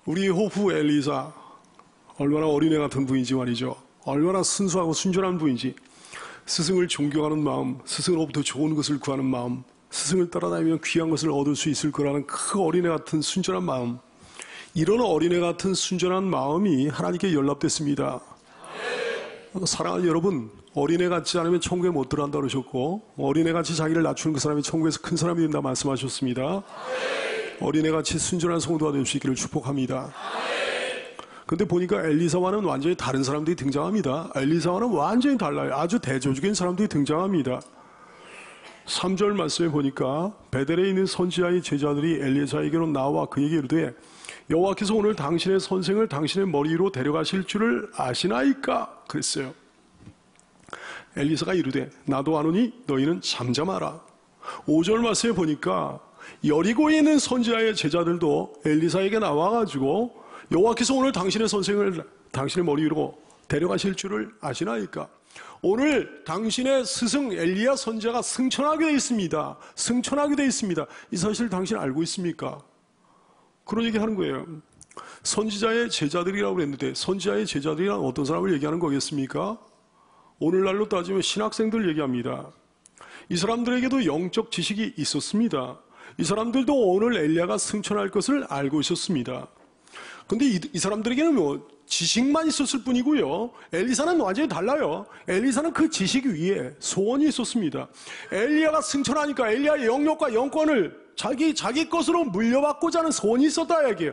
우리 호프 엘리사 얼마나 어린애 같은 분인지 말이죠. 얼마나 순수하고 순전한 분인지, 스승을 존경하는 마음, 스승으로부터 좋은 것을 구하는 마음, 스승을 따라다니면 귀한 것을 얻을 수 있을 거라는 그 어린애 같은 순전한 마음, 이런 어린애 같은 순전한 마음이 하나님께 연락됐습니다. 사랑하는 여러분, 어린애 같지 않으면 천국에 못 들어간다 그러셨고, 어린애 같이 자기를 낮추는 그 사람이 천국에서 큰 사람이 된다 말씀하셨습니다. 어린애 같이 순전한 성도가 될 수 있기를 축복합니다. 근데 보니까 엘리사와는 완전히 다른 사람들이 등장합니다. 엘리사와는 완전히 달라요. 아주 대조적인 사람들이 등장합니다. 3절 말씀에 보니까 베델에 있는 선지자의 제자들이 엘리사에게로 나와 그에게 이르되 여호와께서 오늘 당신의 선생을 당신의 머리 위로 데려가실 줄을 아시나이까? 그랬어요. 엘리사가 이르되 나도 아노니 너희는 잠잠하라. 5절 말씀에 보니까 여리고에 있는 선지자의 제자들도 엘리사에게 나와가지고 여호와께서 오늘 당신의 선생을 당신의 머리 위로 데려가실 줄을 아시나이까? 오늘 당신의 스승 엘리야 선지자가 승천하게 되어 있습니다. 승천하게 되어 있습니다. 이 사실 당신 알고 있습니까? 그런 얘기 하는 거예요. 선지자의 제자들이라고 그랬는데 선지자의 제자들이란 어떤 사람을 얘기하는 거겠습니까? 오늘날로 따지면 신학생들 얘기합니다. 이 사람들에게도 영적 지식이 있었습니다. 이 사람들도 오늘 엘리야가 승천할 것을 알고 있었습니다. 근데 이 사람들에게는 뭐 지식만 있었을 뿐이고요. 엘리사는 완전히 달라요. 엘리사는 그 지식 위에 소원이 있었습니다. 엘리야가 승천하니까 엘리야의 영역과 영권을 자기 것으로 물려받고자 하는 소원이 있었다 얘기예요.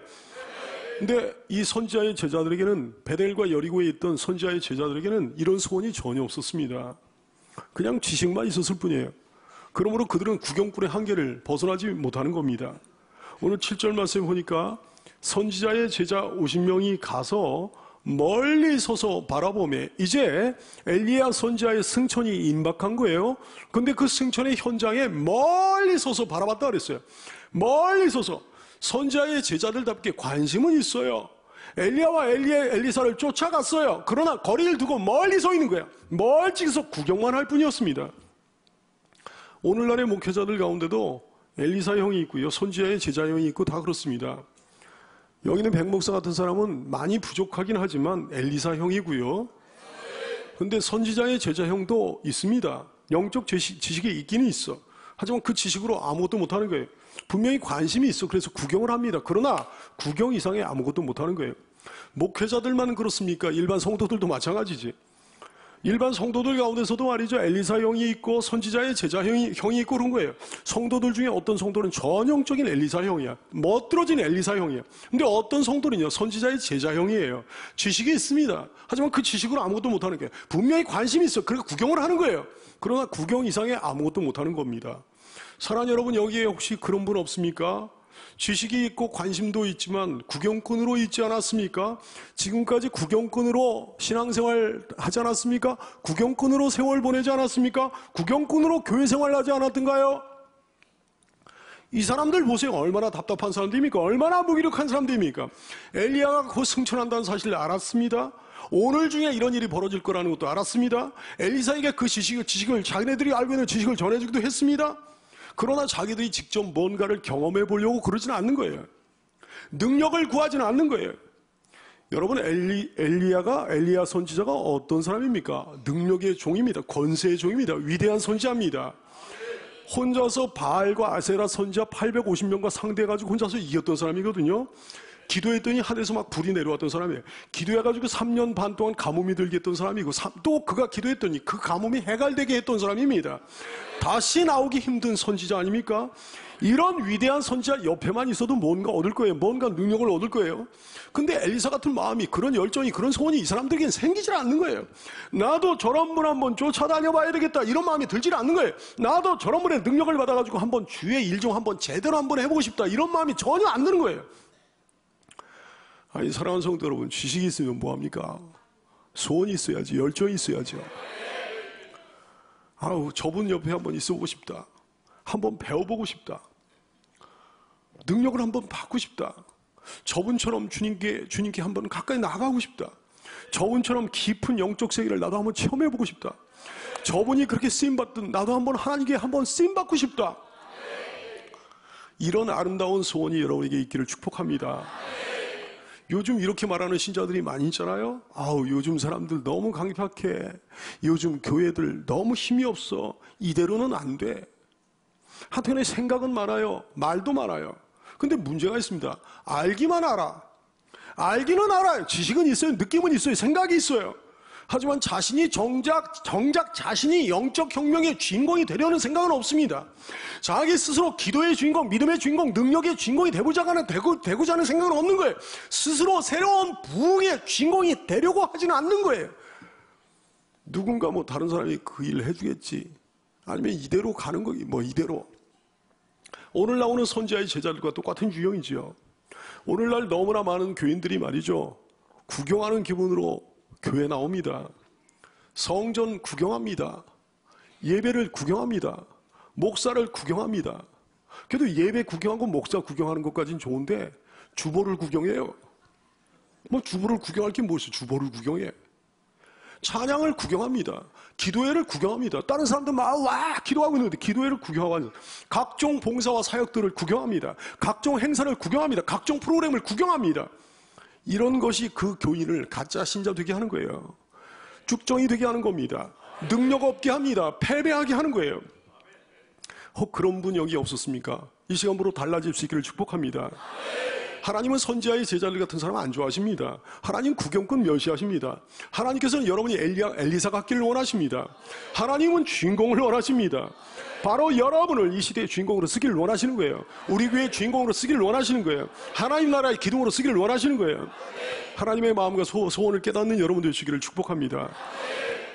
근데 이 선지자의 제자들에게는 베델과 여리고에 있던 선지자의 제자들에게는 이런 소원이 전혀 없었습니다. 그냥 지식만 있었을 뿐이에요. 그러므로 그들은 구경꾼의 한계를 벗어나지 못하는 겁니다. 오늘 7절 말씀에 보니까 선지자의 제자 50명이 가서 멀리 서서 바라보며 이제 엘리야 선지자의 승천이 임박한 거예요. 근데 그 승천의 현장에 멀리 서서 바라봤다 그랬어요. 멀리 서서 선지자의 제자들답게 관심은 있어요. 엘리야와 엘리사를 쫓아갔어요. 그러나 거리를 두고 멀리 서 있는 거예요. 멀찍이서 구경만 할 뿐이었습니다. 오늘날의 목회자들 가운데도 엘리사 형이 있고요. 선지자의 제자 형이 있고 다 그렇습니다. 여기는 백목사 같은 사람은 많이 부족하긴 하지만 엘리사 형이고요. 근데 선지자의 제자 형도 있습니다. 영적 지식이 있기는 있어. 하지만 그 지식으로 아무것도 못하는 거예요. 분명히 관심이 있어. 그래서 구경을 합니다. 그러나 구경 이상의 아무것도 못하는 거예요. 목회자들만 그렇습니까? 일반 성도들도 마찬가지지. 일반 성도들 가운데서도 말이죠. 엘리사 형이 있고 선지자의 제자 형이 있고 그런 거예요. 성도들 중에 어떤 성도는 전형적인 엘리사 형이야. 멋들어진 엘리사 형이야. 근데 어떤 성도는요. 선지자의 제자 형이에요. 지식이 있습니다. 하지만 그 지식으로 아무것도 못하는 거예요. 분명히 관심이 있어. 그러니까 구경을 하는 거예요. 그러나 구경 이상의 아무것도 못하는 겁니다. 사랑하는 여러분, 여기에 혹시 그런 분 없습니까? 지식이 있고 관심도 있지만 구경꾼으로 있지 않았습니까? 지금까지 구경꾼으로 신앙생활 하지 않았습니까? 구경꾼으로 세월 보내지 않았습니까? 구경꾼으로 교회생활 하지 않았던가요? 이 사람들 보세요. 얼마나 답답한 사람들입니까? 얼마나 무기력한 사람들입니까? 엘리야가 곧 승천한다는 사실을 알았습니다. 오늘 중에 이런 일이 벌어질 거라는 것도 알았습니다. 엘리사에게 그 지식을 자기네들이 알고 있는 지식을 전해주기도 했습니다. 그러나 자기들이 직접 뭔가를 경험해 보려고 그러지는 않는 거예요. 능력을 구하지는 않는 거예요. 여러분, 엘리야 선지자가 어떤 사람입니까? 능력의 종입니다. 권세의 종입니다. 위대한 선지자입니다. 혼자서 바알과 아세라 선지자 850명과 상대해가지고 혼자서 이겼던 사람이거든요. 기도했더니 하늘에서 막 불이 내려왔던 사람이에요. 기도해가지고 3년 반 동안 가뭄이 들게 했던 사람이고 또 그가 기도했더니 그 가뭄이 해갈되게 했던 사람입니다. 다시 나오기 힘든 선지자 아닙니까? 이런 위대한 선지자 옆에만 있어도 뭔가 얻을 거예요. 뭔가 능력을 얻을 거예요. 근데 엘리사 같은 마음이, 그런 열정이, 그런 소원이 이 사람들에게는 생기질 않는 거예요. 나도 저런 분 한번 쫓아다녀 봐야 되겠다, 이런 마음이 들질 않는 거예요. 나도 저런 분의 능력을 받아가지고 한번 주의 일 좀 한번 제대로 한번 해보고 싶다, 이런 마음이 전혀 안 드는 거예요. 아니, 사랑하는 성도 여러분, 지식이 있으면 뭐합니까? 소원이 있어야지, 열정이 있어야죠. 아우, 저분 옆에 한번 있어보고 싶다. 한번 배워보고 싶다. 능력을 한번 받고 싶다. 저분처럼 주님께 한번 가까이 나가고 싶다. 저분처럼 깊은 영적 세계를 나도 한번 체험해보고 싶다. 저분이 그렇게 쓰임받던 나도 한번 하나님께 한번 쓰임받고 싶다. 이런 아름다운 소원이 여러분에게 있기를 축복합니다. 요즘 이렇게 말하는 신자들이 많이 있잖아요. 아우, 요즘 사람들 너무 강팍해. 요즘 교회들 너무 힘이 없어. 이대로는 안 돼. 한편에 생각은 많아요. 말도 많아요. 근데 문제가 있습니다. 알기만 알아. 알기는 알아요. 지식은 있어요. 느낌은 있어요. 생각이 있어요. 하지만 자신이 정작 자신이 영적 혁명의 주인공이 되려는 생각은 없습니다. 자기 스스로 기도의 주인공, 믿음의 주인공, 능력의 주인공이 되고자 하는 생각은 없는 거예요. 스스로 새로운 부흥의 주인공이 되려고 하지는 않는 거예요. 누군가 뭐 다른 사람이 그 일을 해주겠지. 아니면 이대로 가는 거기, 뭐 이대로. 오늘 나오는 선지자의 제자들과 똑같은 유형이지요. 오늘날 너무나 많은 교인들이 말이죠. 구경하는 기분으로 교회 나옵니다. 성전 구경합니다. 예배를 구경합니다. 목사를 구경합니다. 그래도 예배 구경하고 목사 구경하는 것까지는 좋은데 주보를 구경해요. 뭐 주보를 구경할 게 무엇이에요? 주보를 구경해. 찬양을 구경합니다. 기도회를 구경합니다. 다른 사람들 막 와 기도하고 있는데 기도회를 구경하고 각종 봉사와 사역들을 구경합니다. 각종 행사를 구경합니다. 각종 프로그램을 구경합니다. 이런 것이 그 교인을 가짜 신자 되게 하는 거예요. 죽정이 되게 하는 겁니다. 능력 없게 합니다. 패배하게 하는 거예요. 그런 분 여기 없었습니까? 이 시간부로 달라질 수 있기를 축복합니다. 하나님은 선지자의 제자들 같은 사람 안 좋아하십니다. 하나님 구경꾼 멸시하십니다. 하나님께서는 여러분이 엘리사 같기를 원하십니다. 하나님은 주인공을 원하십니다. 바로 여러분을 이 시대의 주인공으로 쓰기를 원하시는 거예요. 우리 교회의 주인공으로 쓰기를 원하시는 거예요. 하나님 나라의 기둥으로 쓰기를 원하시는 거예요. 하나님의 마음과 소원을 깨닫는 여러분 되시기를 축복합니다.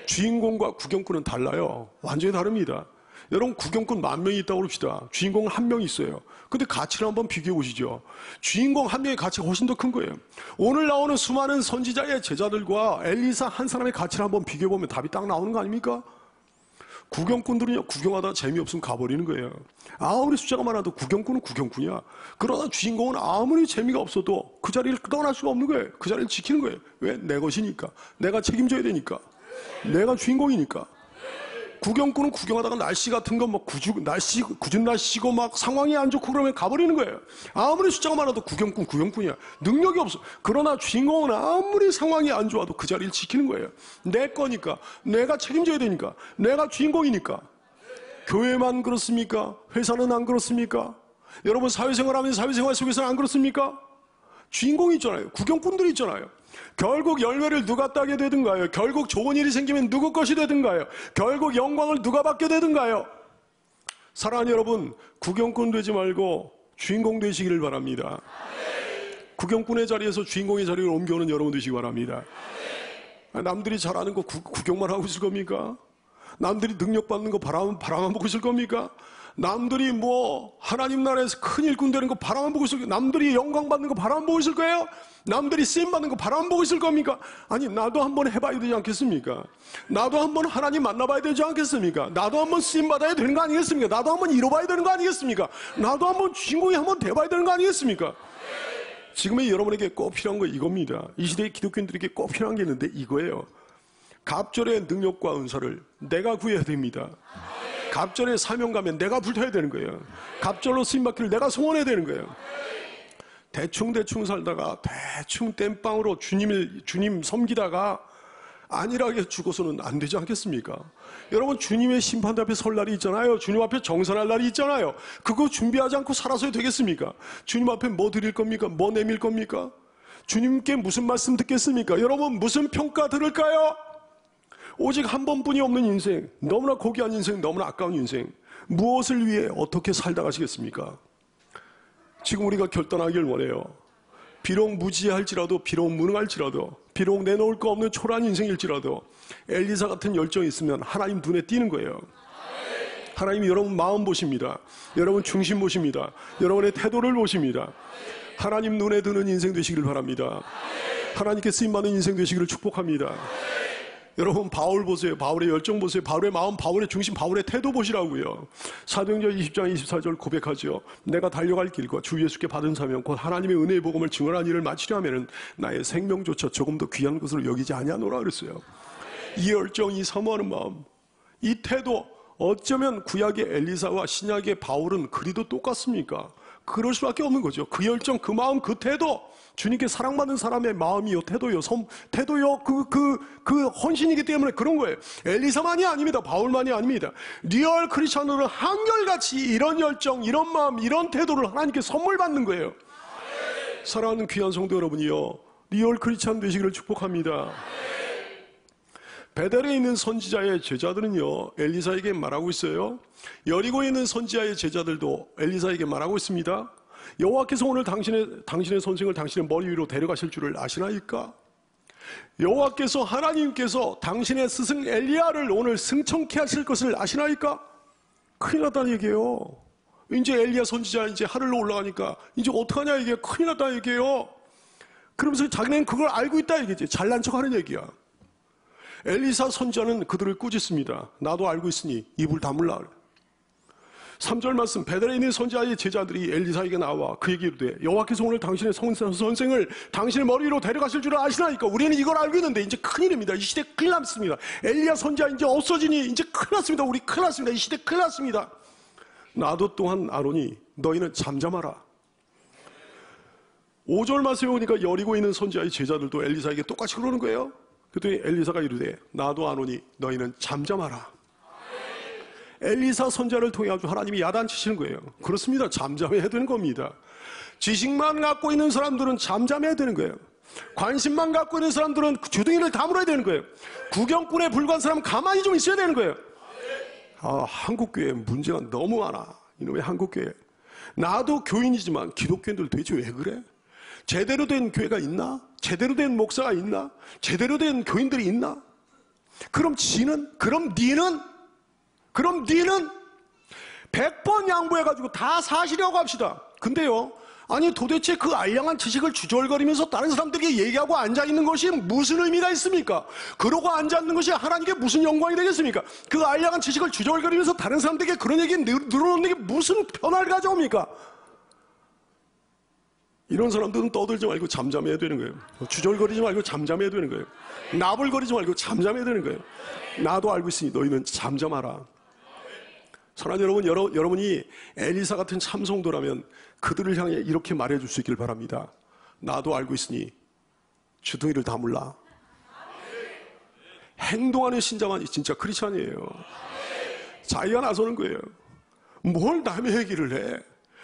주인공과 구경꾼은 달라요. 완전히 다릅니다. 여러분 구경꾼 10,000명이 있다고 그럽시다. 주인공은 1명 있어요. 근데 가치를 한번 비교해 보시죠. 주인공 1명의 가치가 훨씬 더 큰 거예요. 오늘 나오는 수많은 선지자의 제자들과 엘리사 한 사람의 가치를 한번 비교해 보면 답이 딱 나오는 거 아닙니까? 구경꾼들은요, 구경하다 재미없으면 가버리는 거예요. 아무리 숫자가 많아도 구경꾼은 구경꾼이야. 그러나 주인공은 아무리 재미가 없어도 그 자리를 떠날 수가 없는 거예요. 그 자리를 지키는 거예요. 왜? 내 것이니까. 내가 책임져야 되니까. 내가 주인공이니까. 구경꾼은 구경하다가 날씨 같은 거 막 굳은 날씨고 막 상황이 안 좋고 그러면 가버리는 거예요. 아무리 숫자가 많아도 구경꾼이야. 능력이 없어. 그러나 주인공은 아무리 상황이 안 좋아도 그 자리를 지키는 거예요. 내 거니까. 내가 책임져야 되니까. 내가 주인공이니까. 교회만 그렇습니까? 회사는 안 그렇습니까? 여러분 사회생활하면 사회생활 속에서는 안 그렇습니까? 주인공이 있잖아요. 구경꾼들이 있잖아요. 결국 열매를 누가 따게 되든가요? 결국 좋은 일이 생기면 누구 것이 되든가요? 결국 영광을 누가 받게 되든가요? 사랑하는 여러분, 구경꾼 되지 말고 주인공 되시기를 바랍니다. 구경꾼의 자리에서 주인공의 자리를 옮겨오는 여러분 되시기 바랍니다. 남들이 잘하는 거 구경만 하고 있을 겁니까? 남들이 능력 받는 거 바라만 보고 있을 겁니까? 남들이 뭐 하나님 나라에서 큰 일꾼 되는 거 바라만 보고 있을 거예요? 남들이 영광 받는 거 바라만 보고 있을 거예요? 남들이 쓰임 받는 거 바라만 보고 있을 겁니까? 아니 나도 한번 해봐야 되지 않겠습니까? 나도 한번 하나님 만나봐야 되지 않겠습니까? 나도 한번 쓰임 받아야 되는 거 아니겠습니까? 나도 한번 이뤄봐야 되는 거 아니겠습니까? 나도 한번 주인공이 한번 돼봐야 되는 거 아니겠습니까? 지금의 여러분에게 꼭 필요한 거 이겁니다. 이 시대의 기독교인들에게 꼭 필요한 게 있는데 이거예요. 갑절의 능력과 은사를 내가 구해야 됩니다. 갑절의 사명가면 내가 불태워야 되는 거예요. 갑절로 쓰임받기를 내가 소원해야 되는 거예요. 대충 살다가 대충 땜빵으로 주님 섬기다가 안일하게 죽어서는 안 되지 않겠습니까? 여러분 주님의 심판대 앞에 설 날이 있잖아요. 주님 앞에 정산할 날이 있잖아요. 그거 준비하지 않고 살아서야 되겠습니까? 주님 앞에 뭐 드릴 겁니까? 뭐 내밀 겁니까? 주님께 무슨 말씀 듣겠습니까? 여러분 무슨 평가 들을까요? 오직 한 번뿐이 없는 인생, 너무나 고귀한 인생, 너무나 아까운 인생, 무엇을 위해 어떻게 살다 가시겠습니까? 지금 우리가 결단하길 원해요. 비록 무지할지라도, 비록 무능할지라도, 비록 내놓을 거 없는 초라한 인생일지라도 엘리사 같은 열정이 있으면 하나님 눈에 띄는 거예요. 하나님이 여러분 마음 보십니다. 여러분 중심 보십니다. 여러분의 태도를 보십니다. 하나님 눈에 드는 인생 되시기를 바랍니다. 하나님께 쓰임받는 인생 되시기를 축복합니다. 여러분 바울 보세요. 바울의 열정 보세요. 바울의 마음, 바울의 중심, 바울의 태도 보시라고요. 사도행전 20장 24절 고백하죠. 내가 달려갈 길과 주 예수께 받은 사명 곧 하나님의 은혜의 복음을 증언한 일을 마치려 하면은 나의 생명조차 조금 더 귀한 것으로 여기지 아니하노라 그랬어요. 이 열정, 이 사모하는 마음, 이 태도, 어쩌면 구약의 엘리사와 신약의 바울은 그리도 똑같습니까? 그럴 수밖에 없는 거죠. 그 열정, 그 마음, 그 태도, 주님께 사랑받는 사람의 마음이요, 태도요, 태도요, 그 헌신이기 때문에 그런 거예요. 엘리사만이 아닙니다. 바울만이 아닙니다. 리얼 크리스천으로 한결같이 이런 열정, 이런 마음, 이런 태도를 하나님께 선물 받는 거예요. 사랑하는 귀한 성도 여러분이요, 리얼 크리스천 되시기를 축복합니다. 베델에 있는 선지자의 제자들은요, 엘리사에게 말하고 있어요. 여리고에 있는 선지자의 제자들도 엘리사에게 말하고 있습니다. 여호와께서 오늘 당신의 선생을 당신의 머리 위로 데려가실 줄을 아시나이까? 여호와께서 하나님께서 당신의 스승 엘리야를 오늘 승천케 하실 것을 아시나이까? 큰일 났다는 얘기예요. 이제 엘리야 선지자 이제 하늘로 올라가니까 이제 어떡하냐, 이게 큰일 났다는 얘기예요. 그러면서 자기는 그걸 알고 있다 얘기지. 잘난 척하는 얘기야. 엘리사 선지자는 그들을 꾸짖습니다. 나도 알고 있으니 입을 다물라. 3절 말씀, 베델에 있는 선지자의 제자들이 엘리사에게 나와 그에게 이르되 여호와께서 오늘 당신의 선생을 당신의 머리 위로 데려가실 줄을 아시나이까? 우리는 이걸 알고 있는데 이제 큰일입니다. 이 시대 큰일 났습니다. 엘리야 선지자 이제 없어지니 이제 큰일 났습니다. 우리 큰일 났습니다. 이 시대 큰일 났습니다. 나도 또한 아노니 너희는 잠잠하라. 5절 말씀에 보니까 여리고 있는 선지자의 제자들도 엘리사에게 똑같이 그러는 거예요. 그랬더니 엘리사가 이르되 나도 아노니 너희는 잠잠하라. 엘리사 선지자를 통해 아주 하나님이 야단치시는 거예요. 그렇습니다. 잠잠해야 되는 겁니다. 지식만 갖고 있는 사람들은 잠잠해야 되는 거예요. 관심만 갖고 있는 사람들은 주둥이를 다물어야 되는 거예요. 구경꾼에 불과한 사람은 가만히 좀 있어야 되는 거예요. 한국교회 문제가 너무 많아. 이놈의 한국교회. 나도 교인이지만 기독교인들 도대체 왜 그래? 제대로 된 교회가 있나? 제대로 된 목사가 있나? 제대로 된 교인들이 있나? 그럼 지는? 그럼 니는? 100번 양보해가지고 다 사시려고 합시다. 근데요, 아니 도대체 그 알량한 지식을 주절거리면서 다른 사람들에게 얘기하고 앉아있는 것이 무슨 의미가 있습니까? 그러고 앉아있는 것이 하나님께 무슨 영광이 되겠습니까? 그 알량한 지식을 주절거리면서 다른 사람들에게 그런 얘기 늘어놓는 게 무슨 변화를 가져옵니까? 이런 사람들은 떠들지 말고 잠잠해야 되는 거예요. 주절거리지 말고 잠잠해야 되는 거예요. 나불거리지 말고 잠잠해야 되는 거예요. 나도 알고 있으니 너희는 잠잠하라. 사랑하는 여러분, 여러분이 엘리사 같은 참성도라면 그들을 향해 이렇게 말해줄 수 있길 바랍니다. 나도 알고 있으니 주둥이를 다물라. 행동하는 신자만이 진짜 크리스찬이에요. 자기가 나서는 거예요. 뭘 남의 얘기를 해?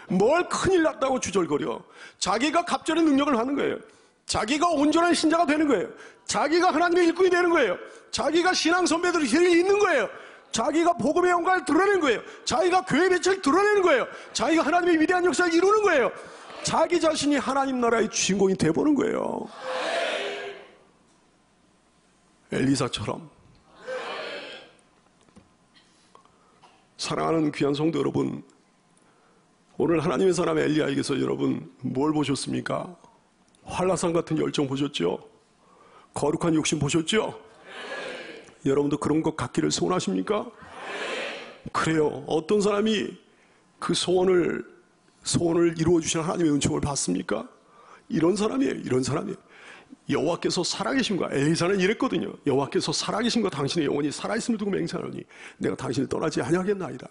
뭘 큰일 났다고 주절거려? 자기가 갑절의 능력을 받는 거예요. 자기가 온전한 신자가 되는 거예요. 자기가 하나님의 일꾼이 되는 거예요. 자기가 신앙 선배들을 잇는 거예요. 자기가 복음의 영광을 드러내는 거예요. 자기가 교회 빛을 드러내는 거예요. 자기가 하나님의 위대한 역사를 이루는 거예요. 자기 자신이 하나님 나라의 주인공이 돼보는 거예요. 엘리사처럼. 사랑하는 귀한 성도 여러분, 오늘 하나님의 사람 엘리야에게서 여러분 뭘 보셨습니까? 한라산 같은 열정 보셨죠? 거룩한 욕심 보셨죠? 여러분도 그런 것 갖기를 소원하십니까? 그래요. 어떤 사람이 그 소원을 이루어주신 하나님의 은총을 받습니까? 이런 사람이에요. 이런 사람이에요. 여호와께서 살아계심과, 엘리사는 이랬거든요. 여호와께서 살아계심과 당신의 영혼이 살아있음을 두고 맹세하노니 내가 당신을 떠나지 아니하겠나이다.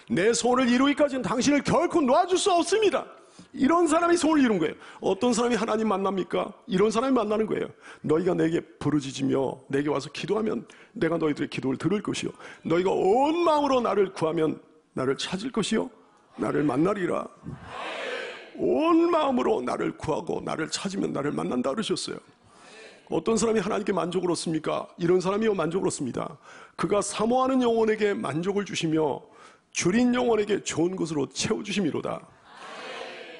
내 소원을 이루기까지는 당신을 결코 놓아줄 수 없습니다. 이런 사람이 소원을 이룬 거예요. 어떤 사람이 하나님 만납니까? 이런 사람이 만나는 거예요. 너희가 내게 부르짖으며 내게 와서 기도하면 내가 너희들의 기도를 들을 것이요, 너희가 온 마음으로 나를 구하면 나를 찾을 것이요, 나를 만나리라. 온 마음으로 나를 구하고 나를 찾으면 나를 만난다 그러셨어요. 어떤 사람이 하나님께 만족을 얻습니까? 이런 사람이요 만족을 얻습니다. 그가 사모하는 영혼에게 만족을 주시며 줄인 영혼에게 좋은 것으로 채워주심이로다.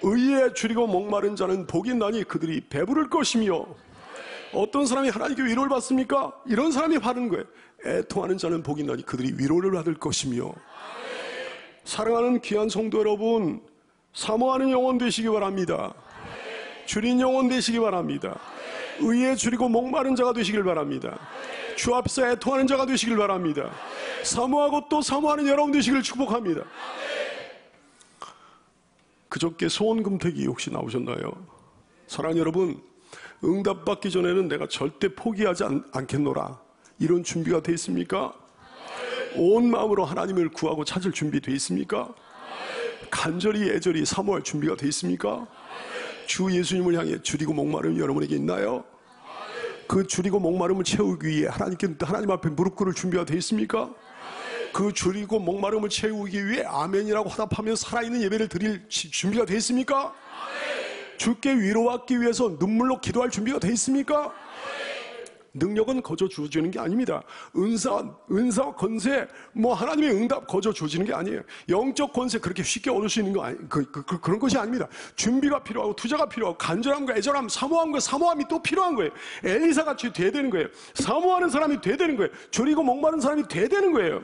의에 줄이고 목마른 자는 복이 나니 그들이 배부를 것이며. 어떤 사람이 하나님께 위로를 받습니까? 이런 사람이 받은 거예요. 애통하는 자는 복이 나니 그들이 위로를 받을 것이며. 사랑하는 귀한 성도 여러분, 사모하는 영혼 되시기 바랍니다. 줄인 영혼 되시기 바랍니다. 의에 줄이고 목마른 자가 되시길 바랍니다. 주 앞에서 애통하는 자가 되시길 바랍니다. 사모하고 또 사모하는 여러분 되시길 축복합니다. 그저께 소원금택이 혹시 나오셨나요? 사랑하는 여러분, 응답받기 전에는 내가 절대 포기하지 않겠노라, 이런 준비가 되어 있습니까? 온 마음으로 하나님을 구하고 찾을 준비 되어 있습니까? 간절히 애절히 사모할 준비가 되어 있습니까? 주 예수님을 향해 줄이고 목마름이 여러분에게 있나요? 그 줄이고 목마름을 채우기 위해 하나님 앞에 무릎 꿇을 준비가 되어 있습니까? 그 줄이고 목마름을 채우기 위해 아멘이라고 화답하며 살아있는 예배를 드릴 준비가 되어 있습니까? 주께 위로받기 위해서 눈물로 기도할 준비가 되어 있습니까? 능력은 거저 주어지는 게 아닙니다. 은사와 권세, 하나님의 응답 거저 주어지는 게 아니에요. 영적 권세 그렇게 쉽게 얻을 수 있는 거 그런 것이 아닙니다. 준비가 필요하고 투자가 필요하고 간절함과 애절함, 사모함과 사모함이 또 필요한 거예요. 엘리사 같이 돼야 되는 거예요. 사모하는 사람이 돼야 되는 거예요. 줄이고 목마른 사람이 돼야 되는 거예요.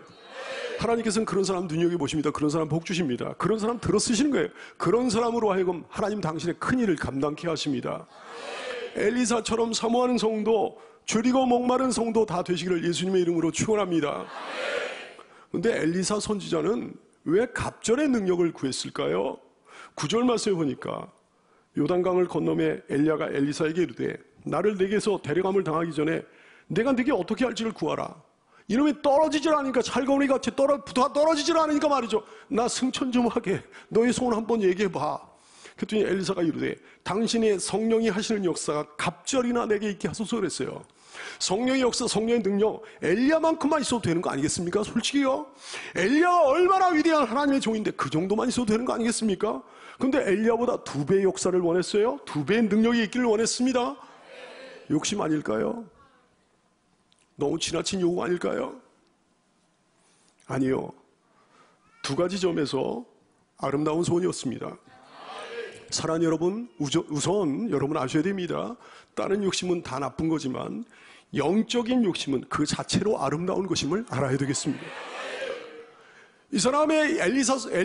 하나님께서는 그런 사람 눈여겨보십니다. 그런 사람 복 주십니다. 그런 사람 들어 쓰시는 거예요. 그런 사람으로 하여금 하나님 당신의 큰 일을 감당케 하십니다. 엘리사처럼 사모하는 성도, 줄이고 목마른 성도 다 되시기를 예수님의 이름으로 축원합니다. 그런데 엘리사 선지자는 왜 갑절의 능력을 구했을까요? 9절 말씀에 보니까 요단강을 건너매 엘리야가 엘리사에게 이르되 나를 내게서 데려감을 당하기 전에 내가 네게 어떻게 할지를 구하라. 이놈이 떨어지질 않으니까 찰거우니 같이 떨어지질 않으니까 말이죠. 나 승천 좀 하게. 너의 소원 한번 얘기해봐. 그랬더니 엘리사가 이르되 당신의 성령이 하시는 역사가 갑절이나 내게 있게 하소서 그랬어요. 성령의 역사, 성령의 능력 엘리야만큼만 있어도 되는 거 아니겠습니까? 솔직히요. 엘리야가 얼마나 위대한 하나님의 종인데 그 정도만 있어도 되는 거 아니겠습니까? 근데 엘리야보다 2배의 역사를 원했어요. 2배의 능력이 있기를 원했습니다. 욕심 아닐까요? 너무 지나친 요구 아닐까요? 아니요. 2가지 점에서 아름다운 소원이었습니다. 사랑하는 여러분, 우선 여러분 아셔야 됩니다. 다른 욕심은 다 나쁜 거지만 영적인 욕심은 그 자체로 아름다운 것임을 알아야 되겠습니다. 이 사람의 엘리사의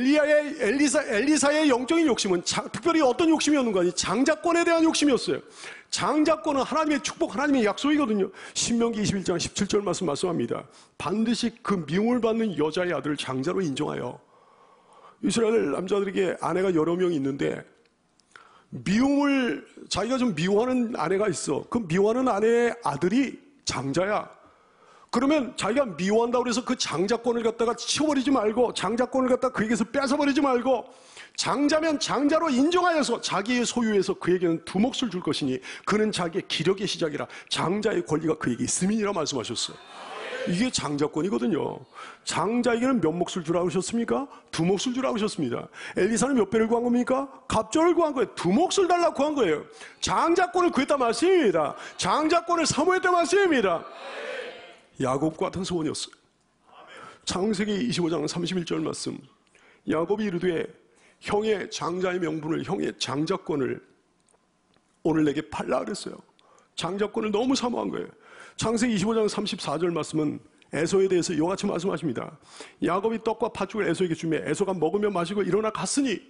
영적인 욕심은 특별히 어떤 욕심이었는가 하니 장자권에 대한 욕심이었어요. 장자권은 하나님의 축복, 하나님의 약속이거든요. 신명기 21장 17절 말씀합니다. 반드시 그 미움을 받는 여자의 아들을 장자로 인정하여. 이스라엘 남자들에게 아내가 여러 명이 있는데 자기가 좀 미워하는 아내가 있어. 그 미워하는 아내의 아들이 장자야. 그러면 자기가 미워한다고 해서 그 장자권을 갖다가 치워버리지 말고, 장자권을 갖다가 그에게서 뺏어버리지 말고, 장자면 장자로 인정하여서 자기의 소유에서 그에게는 2 몫을 줄 것이니 그는 자기의 기력의 시작이라 장자의 권리가 그에게 있음이니라 말씀하셨어요. 이게 장자권이거든요. 장자에게는 몇 몫을 주라고 하셨습니까? 2 몫을 주라고 하셨습니다. 엘리사는 몇 배를 구한 겁니까? 갑절을 구한 거예요. 2 몫을 달라고 구한 거예요. 장자권을 구했단 말씀입니다. 장자권을 사모했단 말씀입니다. 야곱 같은 소원이었어요. 창세기 25장 31절 말씀. 야곱이 이르되 형의 장자의 명분을, 형의 장자권을 오늘 내게 팔라 그랬어요. 장자권을 너무 사모한 거예요. 창세기 25장 34절 말씀은 에서에 대해서 이와 같이 말씀하십니다. 야곱이 떡과 팥죽을 에서에게 주며 에서가 먹으며 마시고 일어나 갔으니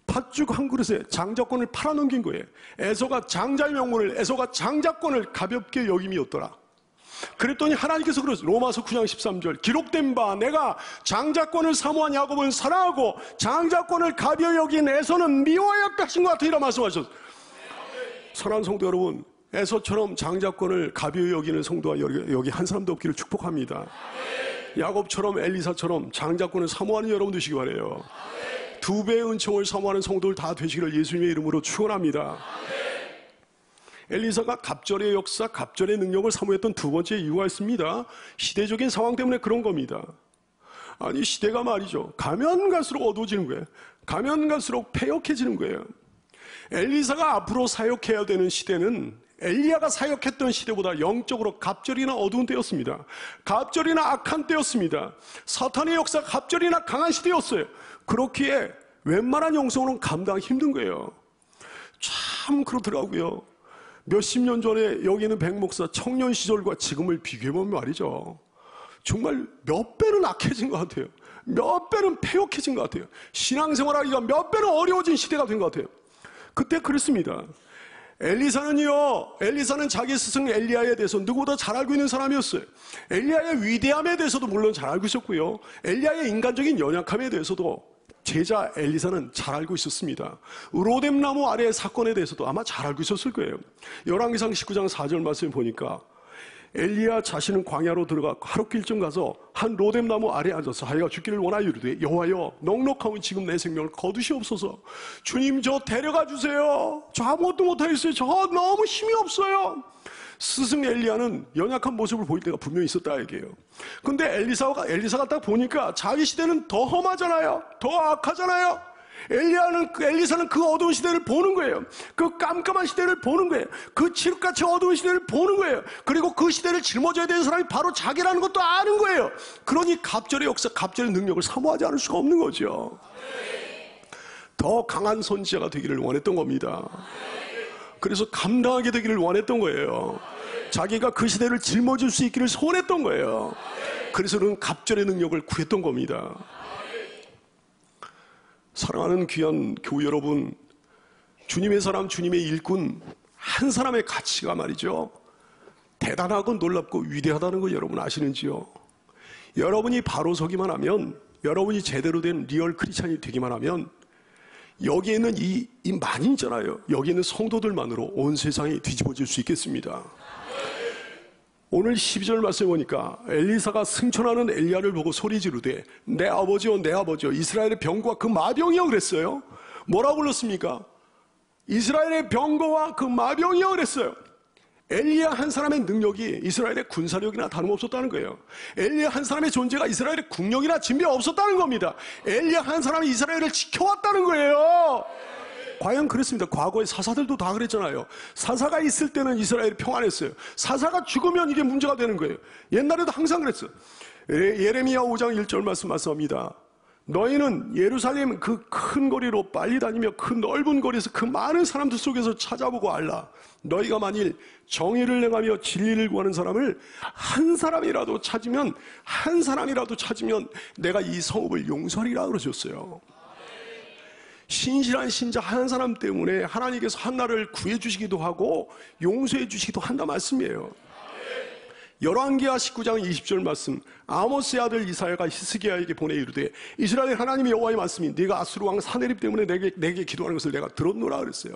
팥죽 한 그릇에 장자권을 팔아넘긴 거예요. 에서가 장자의 명분을, 에서가 장자권을 가볍게 여김이었더라. 그랬더니 하나님께서 그러세요. 로마서 9장 13절 기록된 바 내가 장자권을 사모한 야곱은 사랑하고 장자권을 가벼이 여긴 에서는 미워하였다 하신 것 같으니라 말씀하셨어요. 사랑하는 성도 여러분, 에서처럼 장자권을 가벼이 여기는 성도가 여기 한 사람도 없기를 축복합니다. 야곱처럼 엘리사처럼 장자권을 사모하는 여러분 되시기 바라요. 2배의 은총을 사모하는 성도들 다 되시기를 예수님의 이름으로 축원합니다. 엘리사가 갑절의 역사, 갑절의 능력을 사모했던 2번째 이유가 있습니다. 시대적인 상황 때문에 그런 겁니다. 아니 시대가 말이죠. 가면 갈수록 어두워지는 거예요. 가면 갈수록 패역해지는 거예요. 엘리사가 앞으로 사역해야 되는 시대는 엘리야가 사역했던 시대보다 영적으로 갑절이나 어두운 때였습니다. 갑절이나 악한 때였습니다. 사탄의 역사가 갑절이나 강한 시대였어요. 그렇기에 웬만한 영성으로는 감당하기 힘든 거예요. 참 그렇더라고요. 몇십 년 전에 여기 있는 백목사 청년 시절과 지금을 비교해보면 말이죠. 정말 몇 배는 악해진 것 같아요. 몇 배는 패역해진 것 같아요. 신앙생활하기가 몇 배는 어려워진 시대가 된 것 같아요. 그때 그랬습니다. 엘리사는 자기 스승 엘리야에 대해서 누구보다 잘 알고 있는 사람이었어요. 엘리야의 위대함에 대해서도 물론 잘 알고 있었고요. 엘리야의 인간적인 연약함에 대해서도 제자 엘리사는 잘 알고 있었습니다. 로뎀나무 아래의 사건에 대해서도 아마 잘 알고 있었을 거예요. 열왕기상 19장 4절 말씀을 보니까 엘리야 자신은 광야로 들어가 하룻길쯤 가서 한 로뎀나무 아래에 앉아서 하여가 죽기를 원하여 이르되 여호와여 넉넉하온 지금 내 생명을 거두시옵소서. 주님 저 데려가 주세요. 저 아무것도 못하겠어요. 저 너무 힘이 없어요. 스승 엘리야는 연약한 모습을 보일 때가 분명히 있었다 얘기해요. 근데 엘리사가 딱 보니까 자기 시대는 더 험하잖아요. 더 악하잖아요. 엘리사는 그 어두운 시대를 보는 거예요. 그 깜깜한 시대를 보는 거예요. 그 칠흑같이 어두운 시대를 보는 거예요. 그리고 그 시대를 짊어져야 되는 사람이 바로 자기라는 것도 아는 거예요. 그러니 갑절의 역사, 갑절의 능력을 사모하지 않을 수가 없는 거죠. 더 강한 선지자가 되기를 원했던 겁니다. 그래서 감당하게 되기를 원했던 거예요. 자기가 그 시대를 짊어질 수 있기를 소원했던 거예요. 그래서 그는 갑절의 능력을 구했던 겁니다. 사랑하는 귀한 교우 여러분, 주님의 사람, 주님의 일꾼 한 사람의 가치가 말이죠, 대단하고 놀랍고 위대하다는 거 여러분 아시는지요? 여러분이 바로 서기만 하면, 여러분이 제대로 된 리얼 크리스찬이 되기만 하면 여기에 있는 이 많이 있잖아요. 여기 있는 성도들만으로 온 세상이 뒤집어질 수 있겠습니다. 오늘 12절 말씀에 보니까 엘리사가 승천하는 엘리야를 보고 소리 지르되 내 아버지요 내 아버지요 이스라엘의 병거와 그 마병이여 그랬어요. 뭐라고 불렀습니까? 이스라엘의 병거와 그 마병이여 그랬어요. 엘리야 한 사람의 능력이 이스라엘의 군사력이나 다름없었다는 거예요. 엘리야 한 사람의 존재가 이스라엘의 국력이나 진비가 없었다는 겁니다. 엘리야 한 사람이 이스라엘을 지켜왔다는 거예요. 과연 그랬습니다. 과거의 사사들도 다 그랬잖아요. 사사가 있을 때는 이스라엘이 평안했어요. 사사가 죽으면 이게 문제가 되는 거예요. 옛날에도 항상 그랬어요. 예레미야 5장 1절 말씀합니다. 너희는 예루살렘 그 큰 거리로 빨리 다니며 그 넓은 거리에서 그 많은 사람들 속에서 찾아보고 알라. 너희가 만일 정의를 행하며 진리를 구하는 사람을 한 사람이라도 찾으면 내가 이 성읍을 용서하리라 그러셨어요. 신실한 신자 한 사람 때문에 하나님께서 한 나라를 구해주시기도 하고 용서해 주시기도 한다 말씀이에요. 열왕기하 19장 20절 말씀, 아모스의 아들 이사야가 히스기야에게 보내 이르되 이스라엘 하나님의 여호와의 말씀이 네가 아수르 왕 사네립 때문에 내게 기도하는 것을 내가 들었노라 그랬어요.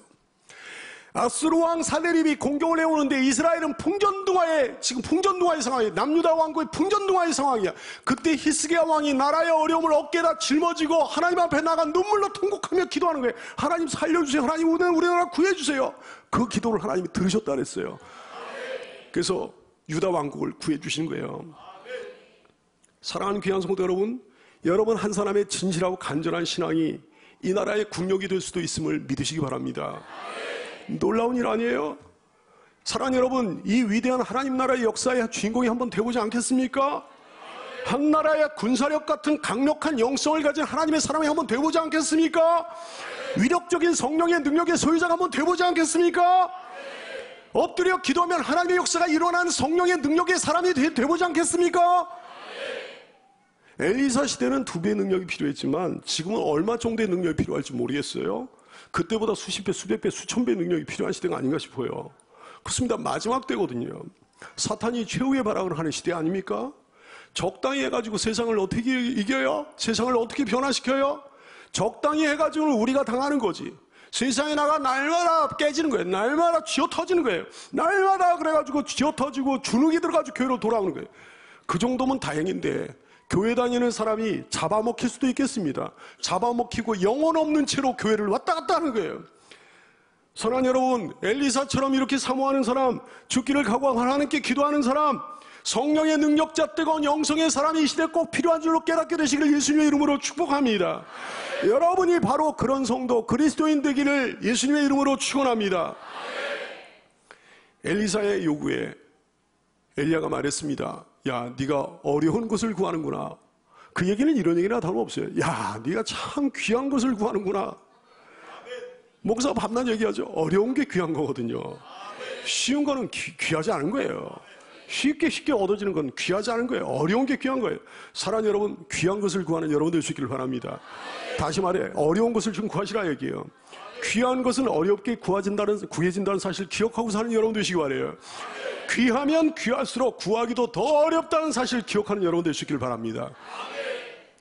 아수르 왕 사네립이 공격을 해오는데 이스라엘은 풍전등화의 상황이에요. 남유다 왕국의 풍전등화의 상황이야. 그때 히스기야 왕이 나라의 어려움을 어깨에다 짊어지고 하나님 앞에 나가 눈물로 통곡하며 기도하는 거예요. 하나님 살려주세요. 하나님 우리 나라 구해주세요. 그 기도를 하나님이 들으셨다 그랬어요. 그래서 유다 왕국을 구해주신 거예요. 사랑하는 귀한 성도 여러분, 여러분 한 사람의 진실하고 간절한 신앙이 이 나라의 국력이 될 수도 있음을 믿으시기 바랍니다. 놀라운 일 아니에요? 사랑하는 여러분, 이 위대한 하나님 나라의 역사의 주인공이 한번 되보지 않겠습니까? 한 나라의 군사력 같은 강력한 영성을 가진 하나님의 사람이 한번 되보지 않겠습니까? 위력적인 성령의 능력의 소유자가 한번 되보지 않겠습니까? 엎드려 기도하면 하나님의 역사가 일어나는 성령의 능력의 사람이 되보지 않겠습니까? 엘리사 시대는 2배의 능력이 필요했지만 지금은 얼마 정도의 능력이 필요할지 모르겠어요. 그때보다 수십 배, 수백 배, 수천 배의 능력이 필요한 시대가 아닌가 싶어요. 그렇습니다. 마지막 때거든요. 사탄이 최후의 발악을 하는 시대 아닙니까? 적당히 해가지고 세상을 어떻게 이겨요? 세상을 어떻게 변화시켜요? 적당히 해가지고 우리가 당하는 거지. 세상에 나가 날마다 깨지는 거예요. 날마다 쥐어 터지는 거예요. 날마다 그래가지고 쥐어 터지고 주눅이 들어가지고 교회로 돌아오는 거예요. 그 정도면 다행인데 교회 다니는 사람이 잡아먹힐 수도 있겠습니다. 잡아먹히고 영혼 없는 채로 교회를 왔다 갔다 하는 거예요. 사랑하는 여러분, 엘리사처럼 이렇게 사모하는 사람, 죽기를 각오하고 하나님께 기도하는 사람, 성령의 능력자 뜨거운 영성의 사람이 이 시대에 꼭 필요한 줄로 깨닫게 되시기를 예수님의 이름으로 축복합니다. 여러분이 바로 그런 성도, 그리스도인 되기를 예수님의 이름으로 축원합니다. 엘리사의 요구에 엘리야가 말했습니다. 야, 네가 어려운 것을 구하는구나. 그 얘기는 이런 얘기나 다름없어요. 야, 네가 참 귀한 것을 구하는구나. 목사가 밤낮 얘기하죠. 어려운 게 귀한 거거든요. 쉬운 거는 귀하지 않은 거예요. 쉽게 얻어지는 건 귀하지 않은 거예요. 어려운 게 귀한 거예요. 사랑하는 여러분, 귀한 것을 구하는 여러분들 되시기를 바랍니다. 다시 말해, 어려운 것을 좀 구하시라 얘기해요. 귀한 것은 어렵게 구해진다는 사실 기억하고 사는 여러분 되시기 바라요. 귀하면 귀할수록 구하기도 더 어렵다는 사실 기억하는 여러분 되시기를 바랍니다.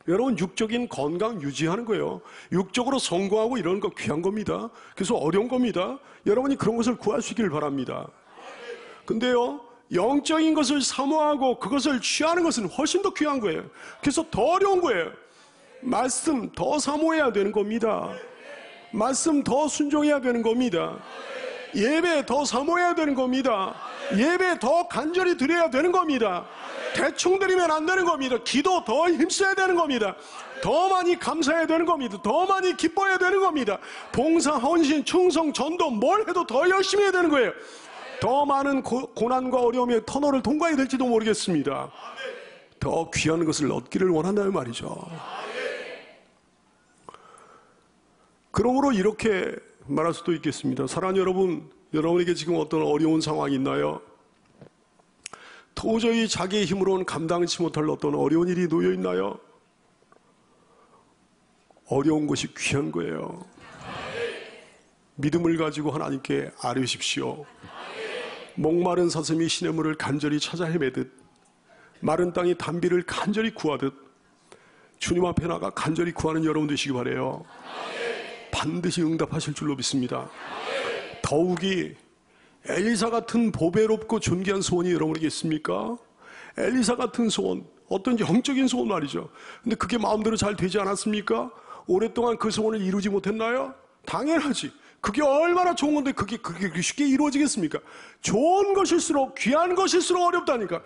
여러분, 육적인 건강 유지하는 거예요. 육적으로 성공하고 이런 거 귀한 겁니다. 그래서 어려운 겁니다. 여러분이 그런 것을 구할 수 있기를 바랍니다. 근데요, 영적인 것을 사모하고 그것을 취하는 것은 훨씬 더 귀한 거예요. 그래서 더 어려운 거예요. 말씀 더 사모해야 되는 겁니다. 말씀 더 순종해야 되는 겁니다. 예배 더 사모해야 되는 겁니다. 예배 더 간절히 드려야 되는 겁니다. 대충 드리면 안 되는 겁니다. 기도 더 힘써야 되는 겁니다. 더 많이 감사해야 되는 겁니다. 더 많이 기뻐해야 되는 겁니다. 봉사, 헌신, 충성, 전도 뭘 해도 더 열심히 해야 되는 거예요. 더 많은 고난과 어려움의 터널을 통과해야 될지도 모르겠습니다. 더 귀한 것을 얻기를 원한다는 말이죠. 그러므로 이렇게 말할 수도 있겠습니다. 사랑하는 여러분, 여러분에게 지금 어떤 어려운 상황이 있나요? 도저히 자기의 힘으로는 감당치 못할 어떤 어려운 일이 놓여 있나요? 어려운 것이 귀한 거예요. 믿음을 가지고 하나님께 아뢰십시오. 목마른 사슴이 시냇물을 간절히 찾아 헤매듯, 마른 땅이 단비를 간절히 구하듯 주님 앞에 나가 간절히 구하는 여러분 되시기 바라요. 반드시 응답하실 줄로 믿습니다. 더욱이 엘리사 같은 보배롭고 존귀한 소원이 여러분에게 있습니까? 엘리사 같은 소원, 어떤 영적인 소원 말이죠. 근데 그게 마음대로 잘 되지 않았습니까? 오랫동안 그 소원을 이루지 못했나요? 당연하지. 그게 얼마나 좋은 건데 그게 쉽게 이루어지겠습니까? 좋은 것일수록, 귀한 것일수록 어렵다니까.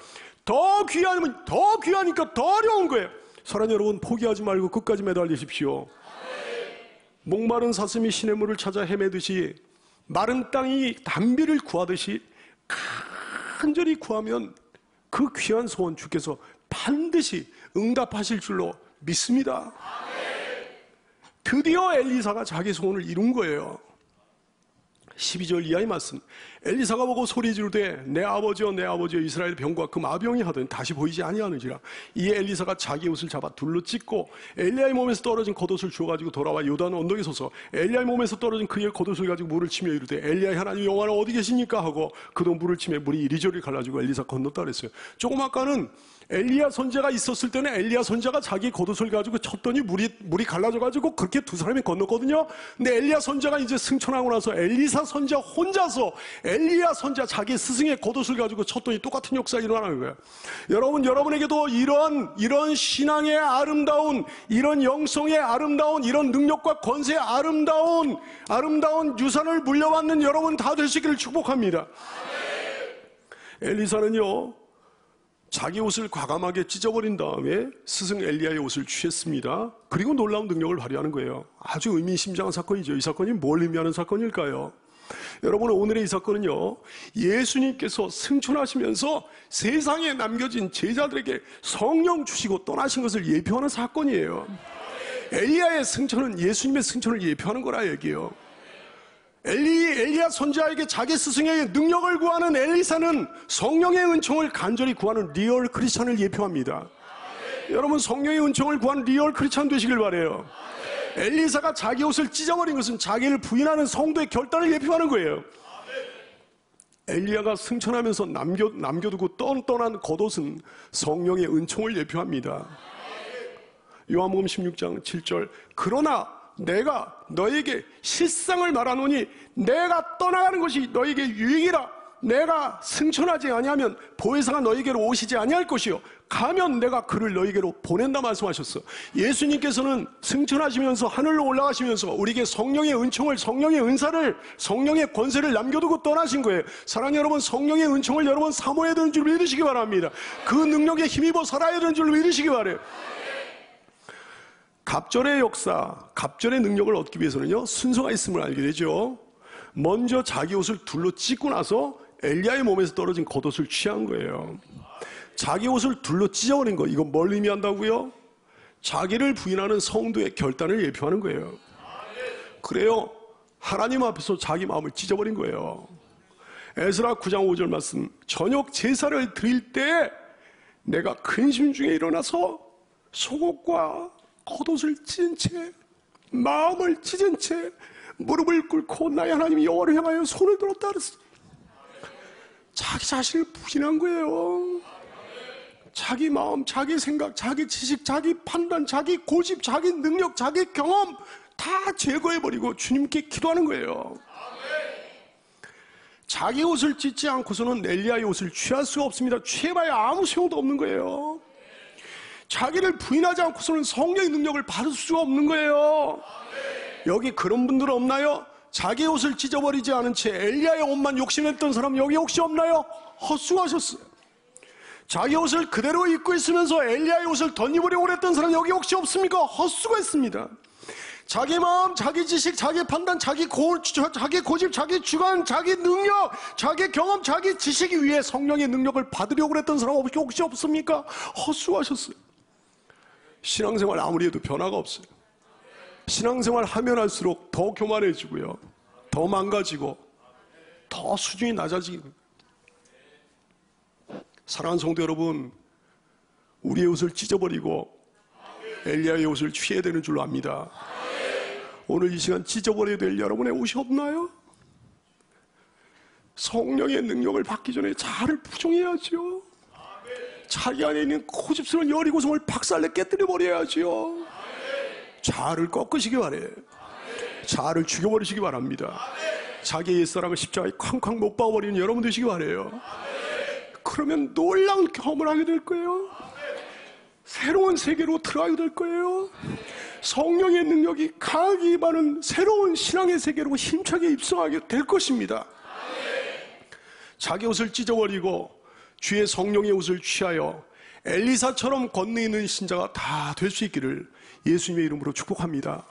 더 귀하니까 더 어려운 거예요. 사랑하는 여러분, 포기하지 말고 끝까지 매달리십시오. 목마른 사슴이 시냇물을 찾아 헤매듯이, 마른 땅이 단비를 구하듯이 간절히 구하면 그 귀한 소원 주께서 반드시 응답하실 줄로 믿습니다. 드디어 엘리사가 자기 소원을 이룬 거예요. 12절 이하의 말씀. 엘리사가 보고 소리 지르되 내 아버지여 내 아버지여 이스라엘 병과 그 마병이 하더니 다시 보이지 아니하는지라. 이에 엘리사가 자기 옷을 잡아 둘로 찢고 엘리야의 몸에서 떨어진 겉옷을 주워가지고 돌아와 요단 언덕에 서서 엘리야의 몸에서 떨어진 그의 겉옷을 가지고 물을 치며 이르되 엘리야의 하나님 여호와는 어디 계십니까 하고 그도 물을 치며 물이 이리저리 갈라지고 엘리사 건넜다 그랬어요. 조금 아까는 엘리야 선지자가 있었을 때는 엘리야 선지자가 자기 겉옷을 가지고 쳤더니 물이 갈라져가지고 그렇게 두 사람이 건넜거든요. 근데 엘리야 선지자가 이제 승천하고 나서 엘리사 선지자 혼자서 엘리야 선지자 자기 스승의 겉옷을 가지고 쳤더니 똑같은 역사가 일어나는 거예요. 여러분에게도 이런 신앙의 아름다운, 이런 영성의 아름다운, 이런 능력과 권세의 아름다운 유산을 물려받는 여러분 다 되시기를 축복합니다. 엘리사는요, 자기 옷을 과감하게 찢어버린 다음에 스승 엘리야의 옷을 취했습니다. 그리고 놀라운 능력을 발휘하는 거예요. 아주 의미심장한 사건이죠. 이 사건이 뭘 의미하는 사건일까요? 여러분, 오늘의 이 사건은요, 예수님께서 승천하시면서 세상에 남겨진 제자들에게 성령 주시고 떠나신 것을 예표하는 사건이에요. 엘리야의 승천은 예수님의 승천을 예표하는 거라 얘기해요. 엘리야 선지자에게 자기 스승에게 능력을 구하는 엘리사는 성령의 은총을 간절히 구하는 리얼 크리스찬을 예표합니다. 여러분, 성령의 은총을 구하는 리얼 크리스찬 되시길 바라요. 엘리사가 자기 옷을 찢어버린 것은 자기를 부인하는 성도의 결단을 예표하는 거예요. 엘리야가 승천하면서 남겨두고 떠난 겉옷은 성령의 은총을 예표합니다. 요한복음 16장 7절. 그러나 내가 너에게 실상을 말하노니 내가 떠나가는 것이 너에게 유익이라. 내가 승천하지 아니하면 보혜사가 너에게로 오시지 아니할 것이요 가면 내가 그를 너에게로 보낸다 말씀하셨어. 예수님께서는 승천하시면서 하늘로 올라가시면서 우리에게 성령의 은총을, 성령의 은사를, 성령의 권세를 남겨두고 떠나신 거예요. 사랑하는 여러분, 성령의 은총을 여러분 사모해야 되는 줄 믿으시기 바랍니다. 그 능력에 힘입어 살아야 되는 줄 믿으시기 바라요. 갑절의 역사, 갑절의 능력을 얻기 위해서는요, 순서가 있음을 알게 되죠. 먼저 자기 옷을 둘로 찢고 나서 엘리야의 몸에서 떨어진 겉옷을 취한 거예요. 자기 옷을 둘로 찢어버린 거, 이건 뭘 의미한다고요? 자기를 부인하는 성도의 결단을 예표하는 거예요. 그래요, 하나님 앞에서 자기 마음을 찢어버린 거예요. 에스라 9장 5절 말씀. 저녁 제사를 드릴 때 내가 근심 중에 일어나서 속옷과 겉옷을 찢은 채, 마음을 찢은 채 무릎을 꿇고 나의 하나님 여호와를 향하여 손을 들었다 그랬어. 자기 자신을 부인한 거예요. 자기 마음, 자기 생각, 자기 지식, 자기 판단, 자기 고집, 자기 능력, 자기 경험 다 제거해버리고 주님께 기도하는 거예요. 자기 옷을 찢지 않고서는 엘리야의 옷을 취할 수가 없습니다. 취해봐야 아무 소용도 없는 거예요. 자기를 부인하지 않고서는 성령의 능력을 받을 수가 없는 거예요. 여기 그런 분들 없나요? 자기 옷을 찢어버리지 않은 채 엘리야의 옷만 욕심냈던 사람 여기 혹시 없나요? 헛수고하셨어요. 자기 옷을 그대로 입고 있으면서 엘리야의 옷을 덧입으려고 했던 사람 여기 혹시 없습니까? 헛수고했습니다. 자기 마음, 자기 지식, 자기 판단, 자기 고집, 자기 주관, 자기 능력, 자기 경험, 자기 지식 위에 성령의 능력을 받으려고 했던 사람 혹시 없습니까? 헛수고하셨어요. 신앙생활 아무리 해도 변화가 없어요. 신앙생활 하면 할수록 더 교만해지고요, 더 망가지고 더 수준이 낮아지고. 사랑하는 성도 여러분, 우리의 옷을 찢어버리고 엘리야의 옷을 취해야 되는 줄로 압니다. 오늘 이 시간 찢어버려야 될 여러분의 옷이 없나요? 성령의 능력을 받기 전에 자아를 부정해야죠. 자기 안에 있는 고집스러운 열이고성을 박살내 깨뜨려 버려야죠. 자아를 꺾으시기 바래요. 자아를 죽여버리시기 바랍니다. 자기의 옛사람을 십자가에 쾅쾅 못 박아버리는 여러분 되시기 바래요. 그러면 놀라운 경험을 하게 될 거예요. 새로운 세계로 들어가게 될 거예요. 성령의 능력이 강하게 임하는 새로운 신앙의 세계로 힘차게 입성하게 될 것입니다. 자기 옷을 찢어버리고 주의 성령의 옷을 취하여 엘리사처럼 권능 있는 신자가 다 될 수 있기를 예수님의 이름으로 축복합니다.